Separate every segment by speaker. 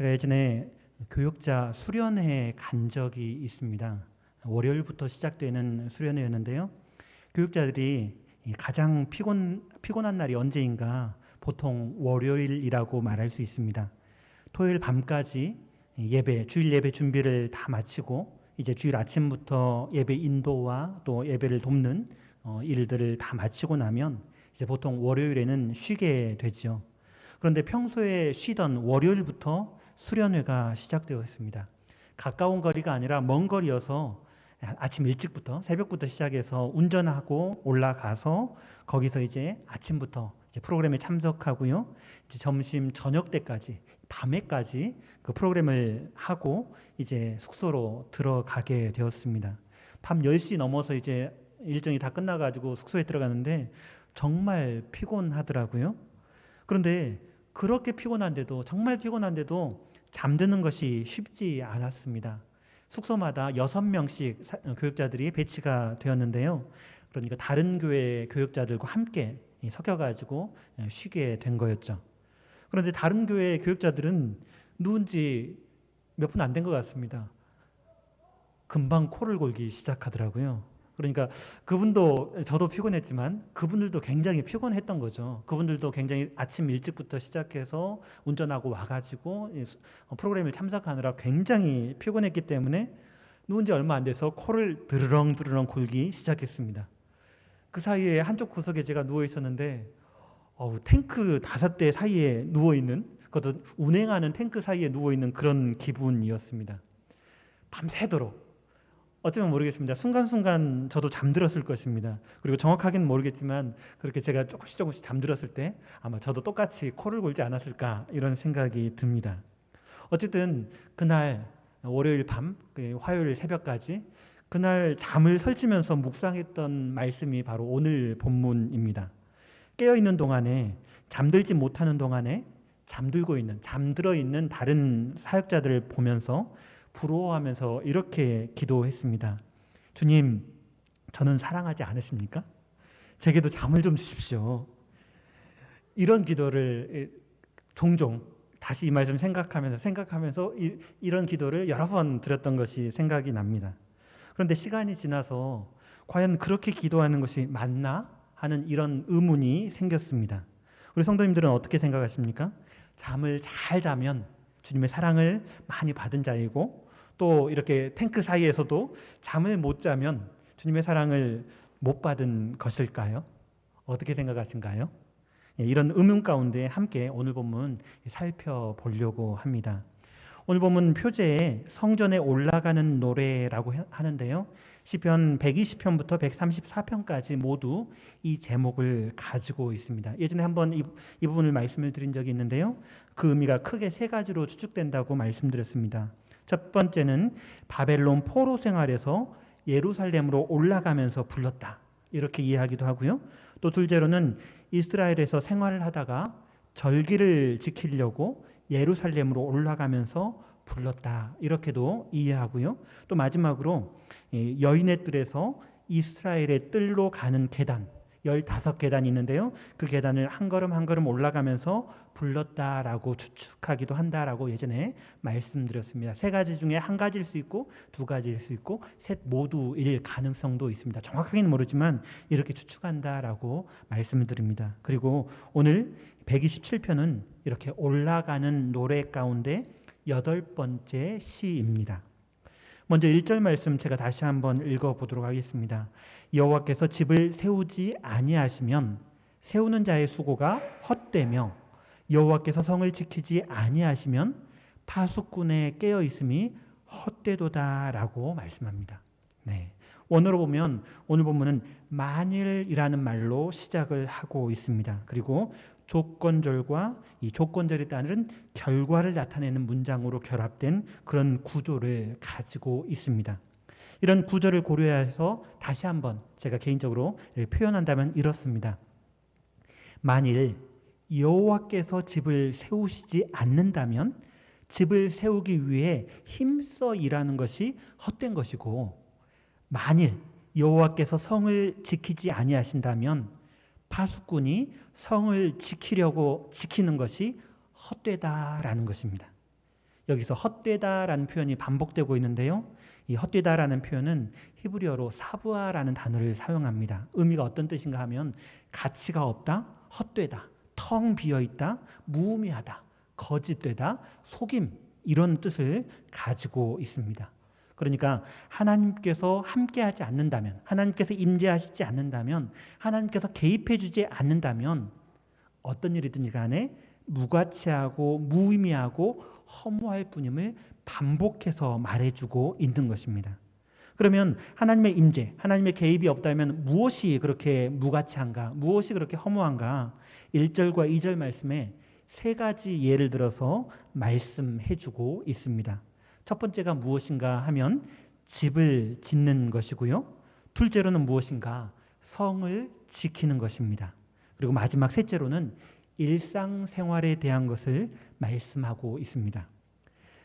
Speaker 1: 제가 예전에 교육자 수련회에 간 적이 있습니다. 월요일부터 시작되는 수련회였는데요. 교육자들이 가장 피곤한 날이 언제인가 보통 월요일이라고 말할 수 있습니다. 토요일 밤까지 주일 예배 준비를 다 마치고 이제 주일 아침부터 예배 인도와 또 예배를 돕는 일들을 다 마치고 나면 이제 보통 월요일에는 쉬게 되죠. 그런데 평소에 쉬던 월요일부터 수련회가 시작되었습니다. 가까운 거리가 아니라 먼 거리여서 아침 일찍부터 새벽부터 시작해서 운전하고 올라가서 거기서 이제 아침부터 이제 프로그램에 참석하고요. 이제 점심 저녁 때까지 밤에까지 그 프로그램을 하고 이제 숙소로 들어가게 되었습니다. 밤 10시 넘어서 이제 일정이 다 끝나가지고 숙소에 들어가는데 정말 피곤하더라고요. 그런데 그렇게 피곤한데도 정말 피곤한데도 잠드는 것이 쉽지 않았습니다. 숙소마다 6명씩 교육자들이 배치가 되었는데요. 그러니까 다른 교회 교육자들과 함께 섞여가지고 쉬게 된 거였죠. 그런데 다른 교회 교육자들은 누운지 몇 분 안 된 것 같습니다. 금방 코를 골기 시작하더라고요. 그러니까 그분도 저도 피곤했지만 그분들도 굉장히 피곤했던 거죠. 그분들도 굉장히 아침 일찍부터 시작해서 운전하고 와가지고 프로그램에 참석하느라 굉장히 피곤했기 때문에 누운 지 얼마 안 돼서 코를 드르렁 골기 시작했습니다. 그 사이에 한쪽 구석에 제가 누워 있었는데 탱크 5대 사이에 누워 있는, 그것도 운행하는 탱크 사이에 누워 있는 그런 기분이었습니다. 밤새도록. 어쩌면 모르겠습니다. 순간순간 저도 잠들었을 것입니다. 그리고 정확하게는 모르겠지만 그렇게 제가 조금씩 잠들었을 때 아마 저도 똑같이 코를 골지 않았을까 이런 생각이 듭니다. 어쨌든 그날 월요일 밤, 화요일 새벽까지 그날 잠을 설치면서 묵상했던 말씀이 바로 오늘 본문입니다. 깨어있는 동안에, 잠들지 못하는 동안에 잠들어 있는 다른 사역자들을 보면서 부러워하면서 이렇게 기도했습니다. 주님, 저는 사랑하지 않으십니까? 제게도 잠을 좀 주십시오. 이런 기도를 종종 다시 이 말씀 생각하면서 이런 기도를 여러 번 드렸던 것이 생각이 납니다. 그런데 시간이 지나서 과연 그렇게 기도하는 것이 맞나 하는 이런 의문이 생겼습니다. 우리 성도님들은 어떻게 생각하십니까? 잠을 잘 자면 주님의 사랑을 많이 받은 자이고, 또 이렇게 탱크 사이에서도 잠을 못 자면 주님의 사랑을 못 받은 것일까요? 어떻게 생각하신가요? 이런 의문 가운데 함께 오늘 본문 살펴보려고 합니다. 오늘 본문 표제에 성전에 올라가는 노래라고 하는데요. 시편 120편부터 134편까지 모두 이 제목을 가지고 있습니다. 예전에 한번 이 부분을 말씀을 드린 적이 있는데요. 그 의미가 크게 3가지로 추측된다고 말씀드렸습니다. 첫 번째는 바벨론 포로 생활에서 예루살렘으로 올라가면서 불렀다, 이렇게 이해하기도 하고요. 또 둘째로는 이스라엘에서 생활을 하다가 절기를 지키려고 예루살렘으로 올라가면서 불렀다, 이렇게도 이해하고요. 또 마지막으로 여인의 뜰에서 이스라엘의 뜰로 가는 계단, 15계단이 있는데요. 그 계단을 한 걸음 한 걸음 올라가면서 불렀다라고 추측하기도 한다라고 예전에 말씀드렸습니다. 3가지 중에 1가지일 수 있고 2가지일 수 있고 셋 모두일 가능성도 있습니다. 정확하게는 모르지만 이렇게 추측한다라고 말씀을 드립니다. 그리고 오늘 127편은 이렇게 올라가는 노래 가운데 8번째 시입니다. 먼저 1절 말씀 제가 다시 한번 읽어보도록 하겠습니다. 여호와께서 집을 세우지 아니하시면 세우는 자의 수고가 헛되며 여호와께서 성을 지키지 아니하시면 파수꾼의 깨어 있음이 헛되도다라고 말씀합니다. 네. 원어로 보면 오늘 본문은 만일이라는 말로 시작을 하고 있습니다. 그리고 조건절과 이 조건절에 따른 결과를 나타내는 문장으로 결합된 그런 구조를 가지고 있습니다. 이런 구조를 고려해서 다시 한번 제가 개인적으로 표현한다면 이렇습니다. 만일 여호와께서 집을 세우시지 않는다면 집을 세우기 위해 힘써 일하는 것이 헛된 것이고, 만일 여호와께서 성을 지키지 아니하신다면 파수꾼이 성을 지키는 것이 헛되다라는 것입니다. 여기서 헛되다라는 표현이 반복되고 있는데요. 이 헛되다라는 표현은 히브리어로 사부아라는 단어를 사용합니다. 의미가 어떤 뜻인가 하면 가치가 없다, 헛되다, 텅 비어있다, 무의미하다, 거짓되다, 속임 이런 뜻을 가지고 있습니다. 그러니까 하나님께서 함께하지 않는다면, 하나님께서 임재하시지 않는다면, 하나님께서 개입해주지 않는다면 어떤 일이든지 간에 무가치하고 무의미하고 허무할 뿐임을 반복해서 말해주고 있는 것입니다. 그러면 하나님의 임재, 하나님의 개입이 없다면 무엇이 그렇게 무가치한가? 무엇이 그렇게 허무한가? 1절과 2절 말씀에 세 가지 예를 들어서 말씀해주고 있습니다. 첫 번째가 무엇인가 하면 집을 짓는 것이고요. 둘째로는 무엇인가? 성을 지키는 것입니다. 그리고 마지막 셋째로는 일상생활에 대한 것을 말씀하고 있습니다.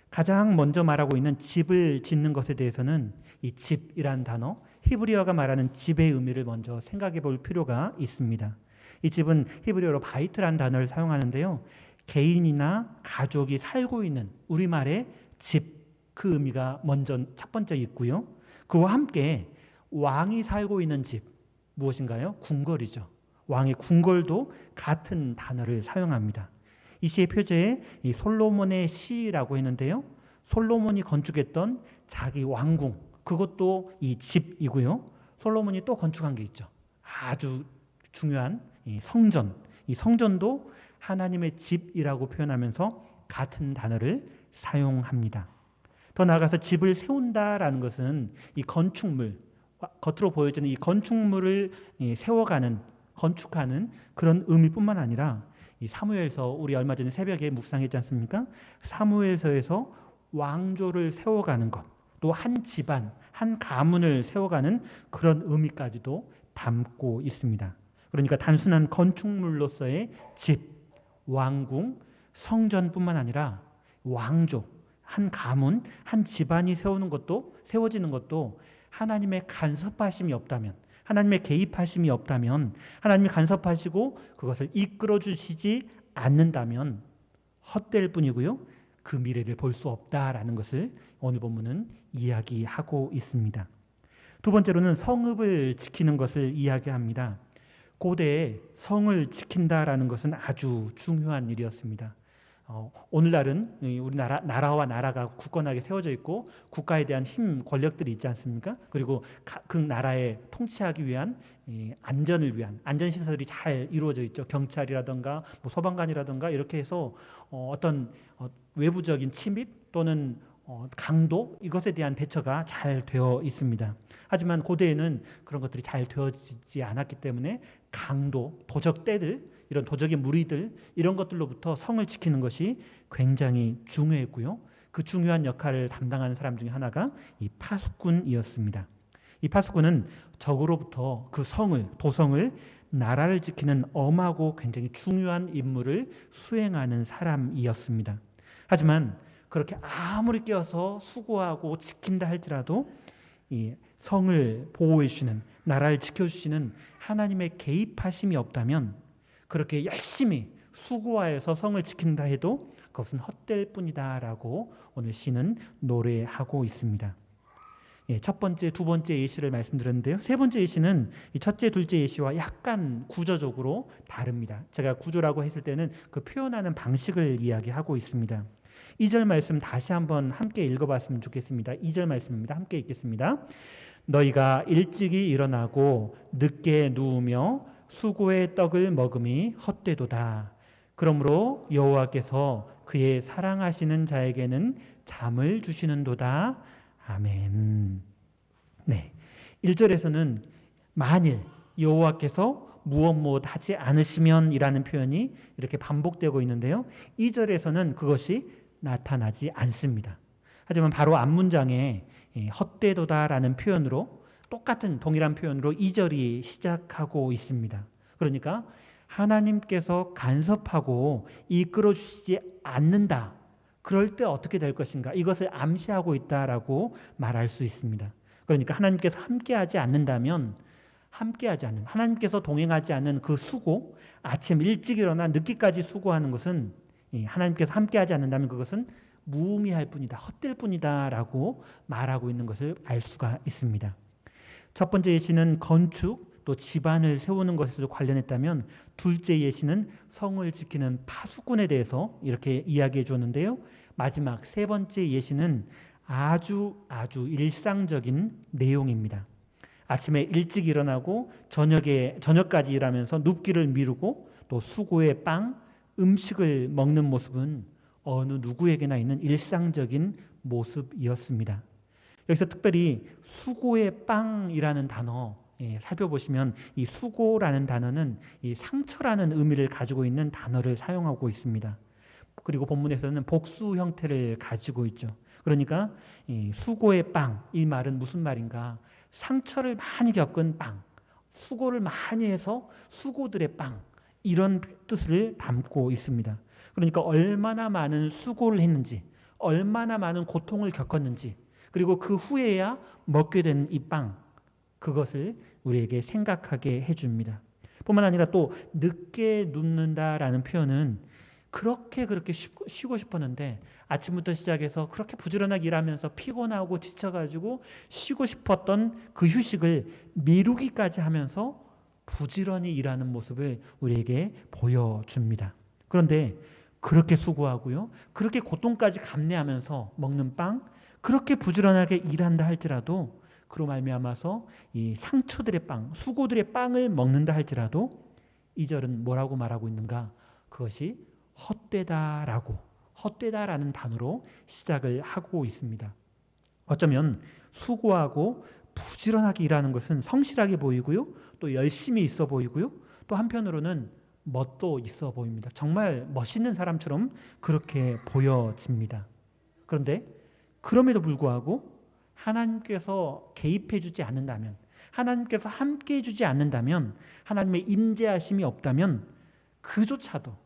Speaker 1: 가장 먼저 말하고 있는 집을 짓는 것에 대해서는 이 집이란 단어, 히브리어가 말하는 집의 의미를 먼저 생각해 볼 필요가 있습니다. 이 집은 히브리어로 바이트란 단어를 사용하는데요. 개인이나 가족이 살고 있는 우리말의 집, 그 의미가 먼저 첫 번째 있고요. 그와 함께 왕이 살고 있는 집, 무엇인가요? 궁궐이죠. 왕의 궁궐도 같은 단어를 사용합니다. 이 시의 표제에 이 솔로몬의 시라고 했는데요. 솔로몬이 건축했던 자기 왕궁, 그것도 이 집이고요. 솔로몬이 또 건축한 게 있죠. 아주 중요한 이 성전, 이 성전도 하나님의 집이라고 표현하면서 같은 단어를 사용합니다. 더 나아가서 집을 세운다라는 것은 이 건축물, 겉으로 보여지는 이 건축물을 세워가는, 건축하는 그런 의미뿐만 아니라 이 사무엘서, 우리 얼마 전에 새벽에 묵상했지 않습니까? 사무엘서에서 왕조를 세워가는 것, 또 한 집안, 한 가문을 세워가는 그런 의미까지도 담고 있습니다. 그러니까 단순한 건축물로서의 집, 왕궁, 성전뿐만 아니라 왕조, 한 가문, 한 집안이 세워지는 것도 하나님의 간섭하심이 없다면, 하나님의 개입하심이 없다면, 하나님이 간섭하시고 그것을 이끌어 주시지 않는다면 헛될 뿐이고요. 그 미래를 볼 수 없다라는 것을 오늘 본문은 이야기하고 있습니다. 두 번째로는 성읍을 지키는 것을 이야기합니다. 고대에 성을 지킨다라는 것은 아주 중요한 일이었습니다. 오늘날은 우리나라 나라와 나라가 굳건하게 세워져 있고 국가에 대한 힘, 권력들이 있지 않습니까? 그리고 그 나라에 통치하기 위한 안전을 위한 안전시설이 잘 이루어져 있죠. 경찰이라든가 뭐 소방관이라든가 이렇게 해서 어떤 외부적인 침입 또는 강도, 이것에 대한 대처가 잘 되어 있습니다. 하지만 고대에는 그런 것들이 잘 되어지지 않았기 때문에 강도, 도적떼들, 이런 도적의 무리들, 이런 것들로부터 성을 지키는 것이 굉장히 중요했고요. 그 중요한 역할을 담당하는 사람 중에 하나가 이 파수꾼이었습니다. 이 파수꾼은 적으로부터 그 성을, 도성을, 나라를 지키는 엄하고 굉장히 중요한 임무를 수행하는 사람이었습니다. 하지만 그렇게 아무리 깨어서 수고하고 지킨다 할지라도 이 성을 보호해 주시는, 나라를 지켜주시는 하나님의 개입하심이 없다면, 그렇게 열심히 수고하여서 성을 지킨다 해도 그것은 헛될 뿐이다라고 오늘 시는 노래하고 있습니다. 첫 번째, 두 번째 예시를 말씀드렸는데요. 세 번째 예시는 이 첫째, 둘째 예시와 약간 구조적으로 다릅니다. 제가 구조라고 했을 때는 그 표현하는 방식을 이야기하고 있습니다. 2절 말씀 다시 한번 함께 읽어봤으면 좋겠습니다. 2절 말씀입니다. 함께 읽겠습니다. 너희가 일찍이 일어나고 늦게 누우며 수고의 떡을 먹음이 헛되도다. 그러므로 여호와께서 그의 사랑하시는 자에게는 잠을 주시는도다. 아멘. 네, 1절에서는 만일 여호와께서 무엇 하지 않으시면 이라는 표현이 이렇게 반복되고 있는데요. 2절에서는 그것이 나타나지 않습니다. 하지만 바로 앞문장에 헛되도다라는 표현으로 똑같은 동일한 표현으로 2절이 시작하고 있습니다. 그러니까 하나님께서 간섭하고 이끌어 주시지 않는다. 그럴 때 어떻게 될 것인가? 이것을 암시하고 있다라고 말할 수 있습니다. 그러니까 하나님께서 함께하지 않는다면, 함께하지 않는, 하나님께서 동행하지 않는 그 수고, 아침 일찍 일어나 늦게까지 수고하는 것은, 하나님께서 함께하지 않는다면 그것은 무의미할 뿐이다, 헛될 뿐이다라고 말하고 있는 것을 알 수가 있습니다. 첫 번째 예시는 건축, 또 집안을 세우는 것에도 관련했다면 둘째 예시는 성을 지키는 파수꾼에 대해서 이렇게 이야기해 주었는데요. 마지막 세 번째 예시는 아주 일상적인 내용입니다. 아침에 일찍 일어나고 저녁까지 일하면서 눕기를 미루고 또 수고의 빵, 음식을 먹는 모습은 어느 누구에게나 있는 일상적인 모습이었습니다. 여기서 특별히 수고의 빵이라는 단어 살펴보시면 이 수고라는 단어는 이 상처라는 의미를 가지고 있는 단어를 사용하고 있습니다. 그리고 본문에서는 복수 형태를 가지고 있죠. 그러니까 이 수고의 빵, 이 말은 무슨 말인가? 상처를 많이 겪은 빵, 수고를 많이 해서 수고들의 빵, 이런 뜻을 담고 있습니다. 그러니까 얼마나 많은 수고를 했는지, 얼마나 많은 고통을 겪었는지, 그리고 그 후에야 먹게 된 이 빵, 그것을 우리에게 생각하게 해줍니다. 뿐만 아니라 또 늦게 눕는다라는 표현은 그렇게 쉬고 싶었는데 아침부터 시작해서 그렇게 부지런하게 일하면서 피곤하고 지쳐가지고 쉬고 싶었던 그 휴식을 미루기까지 하면서 부지런히 일하는 모습을 우리에게 보여줍니다. 그런데 그렇게 수고하고요, 그렇게 고통까지 감내하면서 먹는 빵, 그렇게 부지런하게 일한다 할지라도 그로 말미암아서 이 상처들의 빵, 수고들의 빵을 먹는다 할지라도 이 절은 뭐라고 말하고 있는가? 그것이 헛되다라는 단어로 시작을 하고 있습니다. 어쩌면 수고하고 부지런하게 일하는 것은 성실하게 보이고요, 또 열심히 있어 보이고요, 또 한편으로는 멋도 있어 보입니다. 정말 멋있는 사람처럼 그렇게 보여집니다. 그런데 그럼에도 불구하고 하나님께서 개입해 주지 않는다면, 하나님께서 함께 해 주지 않는다면, 하나님의 임재하심이 없다면 그조차도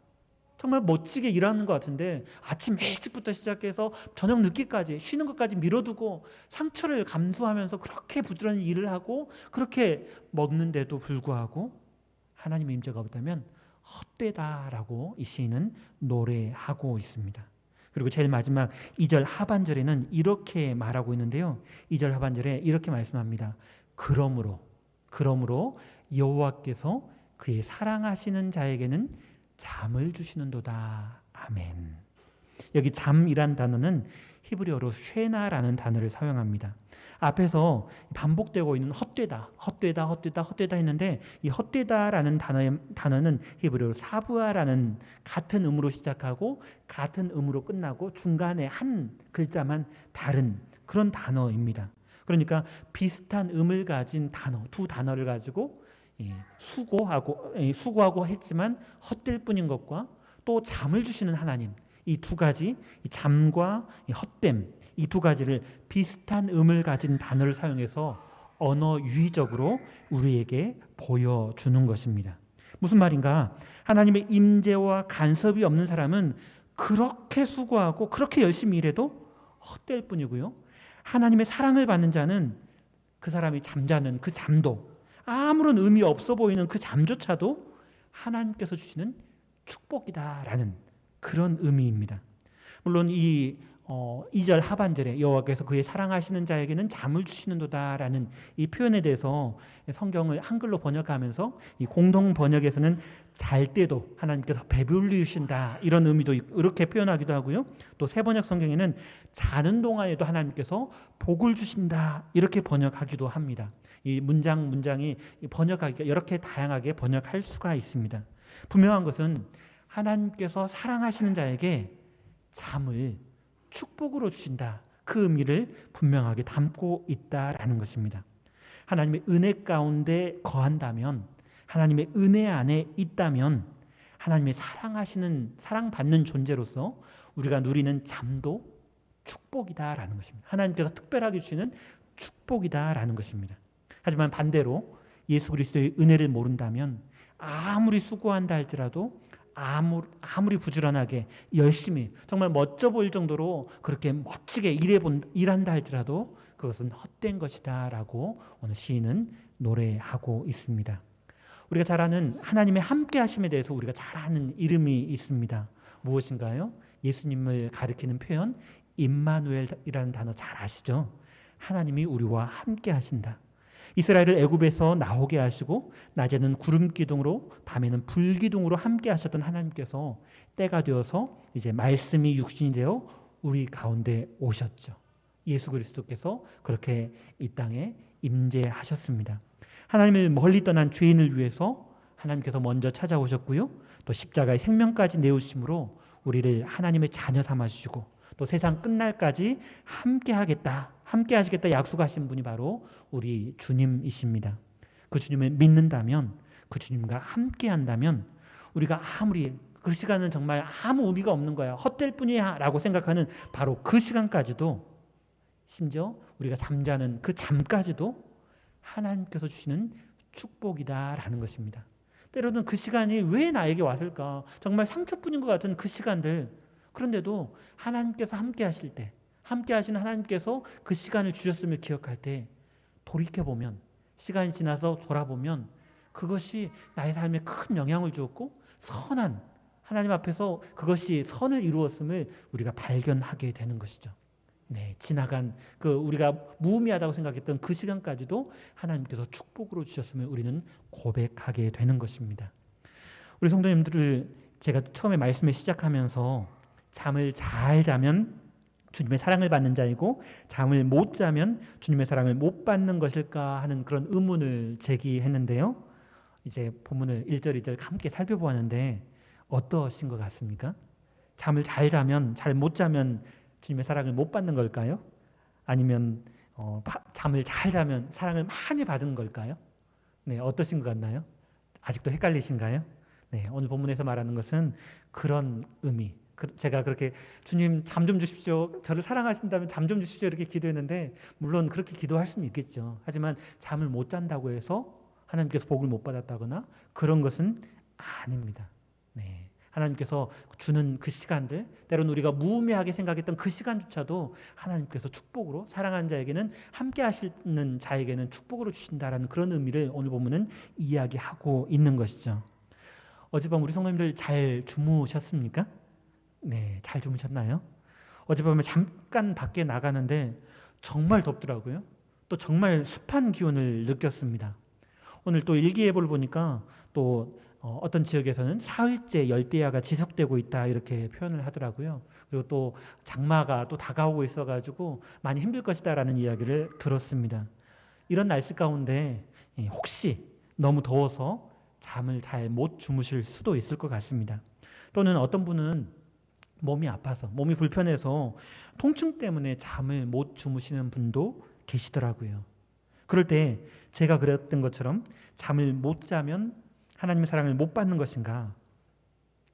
Speaker 1: 정말 멋지게 일하는 것 같은데 아침 일찍부터 시작해서 저녁 늦게까지 쉬는 것까지 미뤄두고 상처를 감수하면서 그렇게 부지런히 일을 하고 그렇게 먹는데도 불구하고 하나님의 임재가 없다면 헛되다라고 이 시인은 노래하고 있습니다. 그리고 제일 마지막 2절 하반절에는 이렇게 말하고 있는데요. 2절 하반절에 이렇게 말씀합니다. 그러므로 여호와께서 그의 사랑하시는 자에게는 잠을 주시는도다. 아멘. 여기 잠이란 단어는 히브리어로 쉐나라는 단어를 사용합니다. 앞에서 반복되고 있는 헛되다 했는데 이 헛되다라는 단어는 히브리어로 사부아라는 같은 음으로 시작하고 같은 음으로 끝나고 중간에 한 글자만 다른 그런 단어입니다. 그러니까 비슷한 음을 가진 단어, 두 단어를 가지고 수고하고 했지만 헛될 뿐인 것과 또 잠을 주시는 하나님, 이 두 가지, 이 잠과 이 헛됨, 이 두 가지를 비슷한 음을 가진 단어를 사용해서 언어 유희적으로 우리에게 보여주는 것입니다. 무슨 말인가? 하나님의 임재와 간섭이 없는 사람은 그렇게 수고하고 그렇게 열심히 일해도 헛될 뿐이고요, 하나님의 사랑을 받는 자는 그 사람이 잠자는 그 잠도, 아무런 의미 없어 보이는 그 잠조차도 하나님께서 주시는 축복이다라는 그런 의미입니다. 물론 이 2절 하반절에 여호와께서 그의 사랑하시는 자에게는 잠을 주시는도다라는 이 표현에 대해서 성경을 한글로 번역하면서 이 공동 번역에서는 잘 때도 하나님께서 배불리 주신다 이런 의미도 이렇게 표현하기도 하고요. 또 새 번역 성경에는 자는 동안에도 하나님께서 복을 주신다 이렇게 번역하기도 합니다. 이 문장이 번역하기가 이렇게 다양하게 번역할 수가 있습니다. 분명한 것은 하나님께서 사랑하시는 자에게 잠을 축복으로 주신다. 그 의미를 분명하게 담고 있다라는 것입니다. 하나님의 은혜 가운데 거한다면, 하나님의 은혜 안에 있다면 하나님의 사랑받는 존재로서 우리가 누리는 잠도 축복이다라는 것입니다. 하나님께서 특별하게 주시는 축복이다라는 것입니다. 하지만 반대로 예수 그리스도의 은혜를 모른다면 아무리 수고한다 할지라도 아무리 부지런하게 열심히 정말 멋져 보일 정도로 그렇게 멋지게 일한다 할지라도 그것은 헛된 것이다 라고 오늘 시인은 노래하고 있습니다. 우리가 잘 아는 하나님의 함께 하심에 대해서 우리가 잘 아는 이름이 있습니다. 무엇인가요? 예수님을 가리키는 표현 임마누엘이라는 단어 잘 아시죠? 하나님이 우리와 함께 하신다. 이스라엘을 애굽에서 나오게 하시고 낮에는 구름 기둥으로 밤에는 불 기둥으로 함께 하셨던 하나님께서 때가 되어서 이제 말씀이 육신이 되어 우리 가운데 오셨죠. 예수 그리스도께서 그렇게 이 땅에 임재하셨습니다. 하나님을 멀리 떠난 죄인을 위해서 하나님께서 먼저 찾아오셨고요. 또 십자가의 생명까지 내우심으로 우리를 하나님의 자녀 삼아 주시고 또 세상 끝날까지 함께 하시겠다 약속하신 분이 바로 우리 주님이십니다. 그 주님을 믿는다면, 그 주님과 함께 한다면 우리가 아무리 그 시간은 정말 아무 의미가 없는 거야, 헛될 뿐이야 라고 생각하는 바로 그 시간까지도, 심지어 우리가 잠자는 그 잠까지도 하나님께서 주시는 축복이다라는 것입니다. 때로는 그 시간이 왜 나에게 왔을까, 정말 상처뿐인 것 같은 그 시간들, 그런데도 하나님께서 함께 하실 때, 함께 하시는 하나님께서 그 시간을 주셨음을 기억할 때 돌이켜보면, 시간이 지나서 돌아보면 그것이 나의 삶에 큰 영향을 주었고 선한, 하나님 앞에서 그것이 선을 이루었음을 우리가 발견하게 되는 것이죠. 네, 지나간 그 우리가 무의미하다고 생각했던 그 시간까지도 하나님께서 축복으로 주셨음을 우리는 고백하게 되는 것입니다. 우리 성도님들을 제가 처음에 말씀을 시작하면서 잠을 잘 자면 주님의 사랑을 받는 자이고 잠을 못 자면 주님의 사랑을 못 받는 것일까 하는 그런 의문을 제기했는데요. 이제 본문을 1절 2절 함께 살펴보았는데 어떠신 것 같습니까? 잠을 잘 자면, 잘 못 자면 주님의 사랑을 못 받는 걸까요? 아니면 잠을 잘 자면 사랑을 많이 받은 걸까요? 네, 어떠신 것 같나요? 아직도 헷갈리신가요? 네, 오늘 본문에서 말하는 것은 그런 의미. 제가 그렇게 주님 잠 좀 주십시오, 저를 사랑하신다면 잠 좀 주십시오 이렇게 기도했는데, 물론 그렇게 기도할 수는 있겠죠. 하지만 잠을 못 잔다고 해서 하나님께서 복을 못 받았다거나 그런 것은 아닙니다. 네, 하나님께서 주는 그 시간들, 때로는 우리가 무의미하게 생각했던 그 시간조차도 하나님께서 축복으로, 사랑하는 자에게는, 함께 하시는 자에게는 축복으로 주신다라는 그런 의미를 오늘 보면은 이야기하고 있는 것이죠. 어젯밤 우리 성도님들 잘 주무셨습니까? 네, 잘 주무셨나요? 어젯밤에 잠깐 밖에 나가는데 정말 덥더라고요. 또 정말 습한 기온을 느꼈습니다. 오늘 또 일기예보를 보니까 또 어떤 지역에서는 사흘째 열대야가 지속되고 있다 이렇게 표현을 하더라고요. 그리고 또 장마가 또 다가오고 있어가지고 많이 힘들 것이다라는 이야기를 들었습니다. 이런 날씨 가운데 혹시 너무 더워서 잠을 잘 못 주무실 수도 있을 것 같습니다. 또는 어떤 분은 몸이 아파서, 몸이 불편해서 통증 때문에 잠을 못 주무시는 분도 계시더라고요. 그럴 때 제가 그랬던 것처럼 잠을 못 자면 하나님의 사랑을 못 받는 것인가,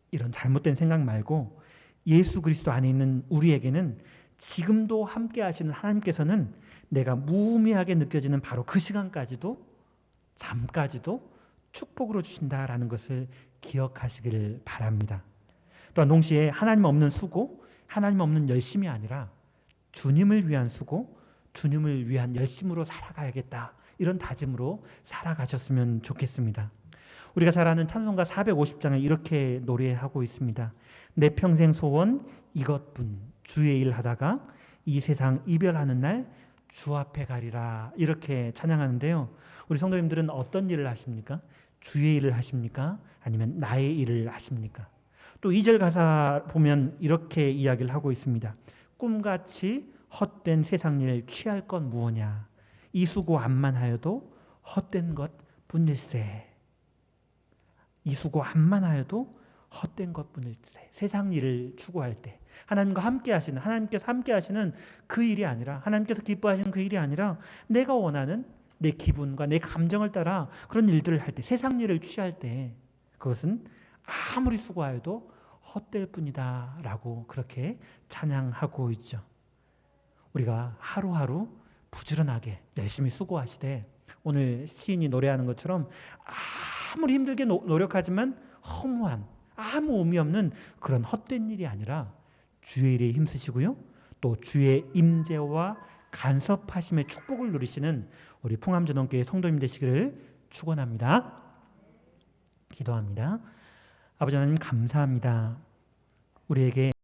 Speaker 1: 이런 잘못된 생각 말고 예수 그리스도 안에 있는 우리에게는 지금도 함께 하시는 하나님께서는 내가 무의미하게 느껴지는 바로 그 시간까지도, 잠까지도 축복으로 주신다라는 것을 기억하시기를 바랍니다. 또한 동시에 하나님 없는 수고, 하나님 없는 열심이 아니라 주님을 위한 수고, 주님을 위한 열심으로 살아가야겠다, 이런 다짐으로 살아가셨으면 좋겠습니다. 우리가 잘 아는 찬송가 450장에 이렇게 노래하고 있습니다. 내 평생 소원 이것뿐, 주의 일 하다가 이 세상 이별하는 날 주 앞에 가리라, 이렇게 찬양하는데요. 우리 성도님들은 어떤 일을 하십니까? 주의 일을 하십니까? 아니면 나의 일을 하십니까? 또 2절 가사 보면 이렇게 이야기를 하고 있습니다. 꿈같이 헛된 세상 일 취할 건 무엇냐, 이 수고 암만 하여도 헛된 것 뿐일세. 이 수고 암만 하여도 헛된 것 뿐일세. 세상 일을 추구할 때 하나님과 함께 하시는, 하나님께서 함께 하시는 그 일이 아니라, 하나님께서 기뻐하시는 그 일이 아니라 내가 원하는 내 기분과 내 감정을 따라 그런 일들을 할 때, 세상 일을 취할 때 그것은 아무리 수고하여도 헛될 뿐이다 라고 그렇게 찬양하고 있죠. 우리가 하루하루 부지런하게 열심히 수고하시되, 오늘 시인이 노래하는 것처럼 아무리 힘들게 노력하지만 허무한, 아무 의미 없는 그런 헛된 일이 아니라 주의 일에 힘쓰시고요, 또 주의 임재와 간섭하심의 축복을 누리시는 우리 풍암전원교회 성도님 되시기를 축원합니다. 기도합니다. 아버지 하나님 감사합니다. 우리에게